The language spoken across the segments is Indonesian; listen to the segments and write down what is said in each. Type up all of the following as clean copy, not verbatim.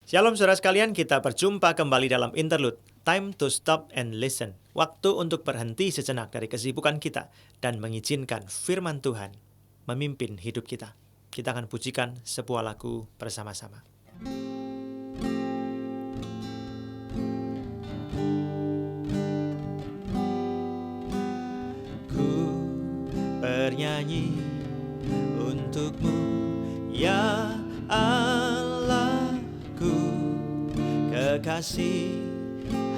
Shalom saudara sekalian, kita berjumpa kembali dalam Interlude, Time to Stop and Listen. Waktu untuk berhenti sejenak dari kesibukan kita dan mengizinkan firman Tuhan memimpin hidup kita. Kita akan pujikan sebuah lagu bersama-sama. Ku bernyanyi untukmu, ya Allahku, kekasih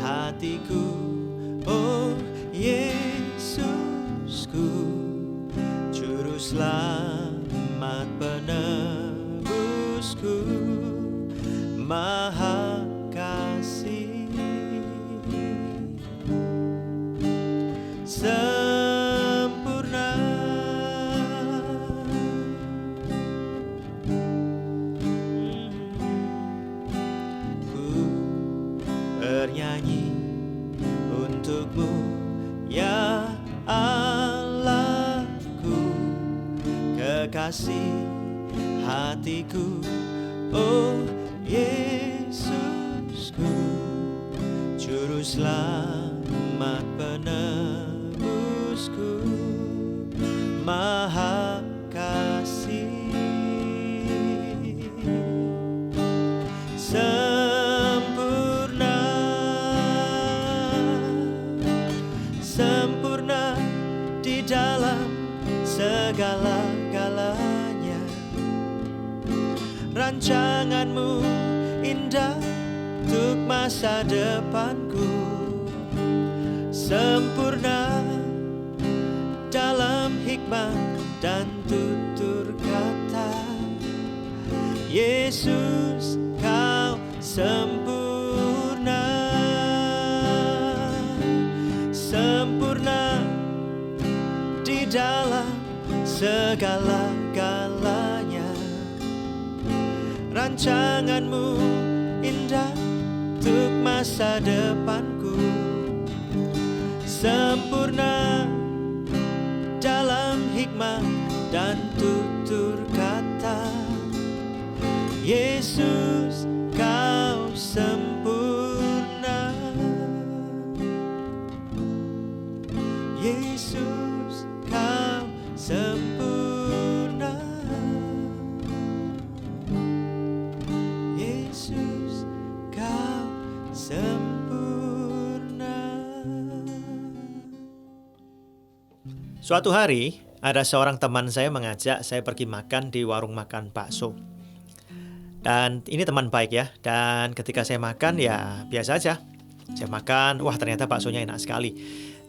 hatiku, oh Yesusku, juru selamat penebusku, maha kasih. Sempurna ku bernyanyi untukmu, ya Allahku, kekasih hatiku, oh Yesusku, juru selamat penebusku, maha kasih. Sempurna, sempurna di dalam segala-galanya. Rancanganmu indah untuk masa depanku. Sempurna dalam hikmat dan tutur kata. Yesus, kau sempurna. Sempurna di dalam segala-galanya. Rancanganmu indah untuk masa depanku. Sempurna dalam hikmat dan tutur kata. Yesus, kau sempurna. Yesus, kau sempurna. Yesus, kau sempurna. Suatu hari, ada seorang teman saya mengajak saya pergi makan di warung makan bakso. Dan ini teman baik ya. Dan ketika saya makan ya biasa aja. Saya makan, wah ternyata baksonya enak sekali.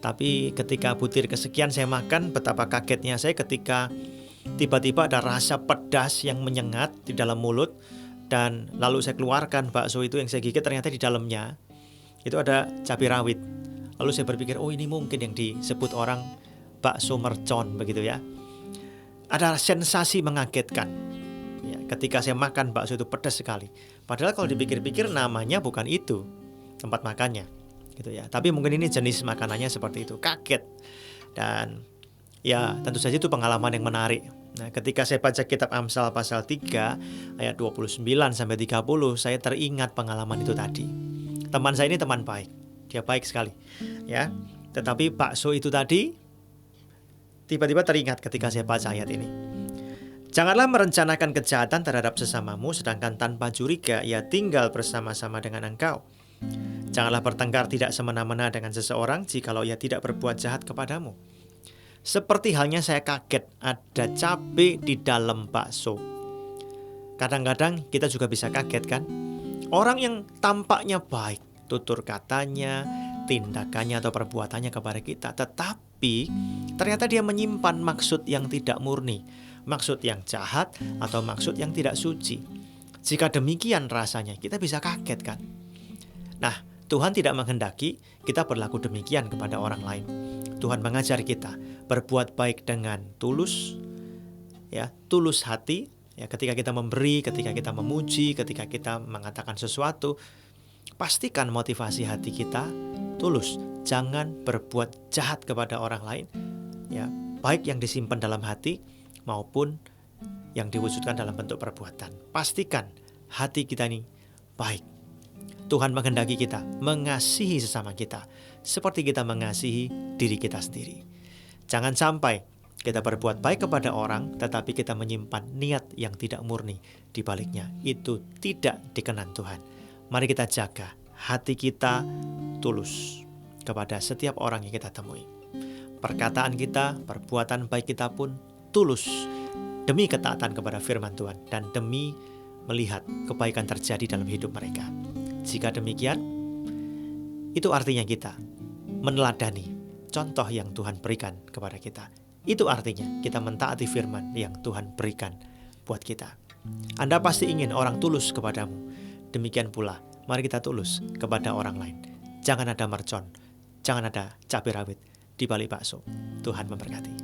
Tapi ketika butir kesekian saya makan, betapa kagetnya saya ketika tiba-tiba ada rasa pedas yang menyengat di dalam mulut. Dan lalu saya keluarkan bakso itu yang saya gigit, ternyata di dalamnya itu ada cabai rawit. Lalu saya berpikir, oh ini mungkin yang disebut orang bakso mercon begitu ya. Ada sensasi mengagetkan. Ya, ketika saya makan bakso itu pedas sekali. Padahal kalau dipikir-pikir namanya bukan itu tempat makannya, gitu ya. Tapi mungkin ini jenis makanannya seperti itu. Kaget. Dan ya tentu saja itu pengalaman yang menarik. Nah, ketika saya baca kitab Amsal pasal 3 ayat 29 sampai 30, saya teringat pengalaman itu tadi. Teman saya ini teman baik. Dia baik sekali, ya. Tetapi bakso itu tadi tiba-tiba teringat ketika saya baca ayat ini. Janganlah merencanakan kejahatan terhadap sesamamu, sedangkan tanpa curiga ia tinggal bersama-sama dengan engkau. Janganlah bertengkar tidak semena-mena dengan seseorang, jikalau ia tidak berbuat jahat kepadamu. Seperti halnya saya kaget ada cabai di dalam bakso. Kadang-kadang kita juga bisa kaget kan? Orang yang tampaknya baik, tutur katanya, tindakannya atau perbuatannya kepada kita, tetapi ternyata dia menyimpan maksud yang tidak murni, maksud yang jahat atau maksud yang tidak suci. Jika demikian rasanya kita bisa kaget kan? Nah, Tuhan tidak menghendaki kita berlaku demikian kepada orang lain. Tuhan mengajar kita berbuat baik dengan tulus, ya, tulus hati. Ya, ketika kita memberi, ketika kita memuji, ketika kita mengatakan sesuatu, pastikan motivasi hati kita tulus. Jangan berbuat jahat kepada orang lain, ya, baik yang disimpan dalam hati maupun yang diwujudkan dalam bentuk perbuatan. Pastikan hati kita ini baik. Tuhan menghendaki kita mengasihi sesama kita seperti kita mengasihi diri kita sendiri. Jangan sampai kita berbuat baik kepada orang tetapi kita menyimpan niat yang tidak murni di baliknya. Itu tidak dikenan Tuhan. Mari kita jaga hati kita tulus kepada setiap orang yang kita temui. Perkataan kita, perbuatan baik kita pun tulus demi ketaatan kepada firman Tuhan dan demi melihat kebaikan terjadi dalam hidup mereka. Jika demikian, itu artinya kita meneladani contoh yang Tuhan berikan kepada kita. Itu artinya kita mentaati firman yang Tuhan berikan buat kita. Anda pasti ingin orang tulus kepadamu. Demikian pula, mari kita tulus kepada orang lain. Jangan ada mercon, jangan ada cabai rawit di balik bakso. Tuhan memberkati.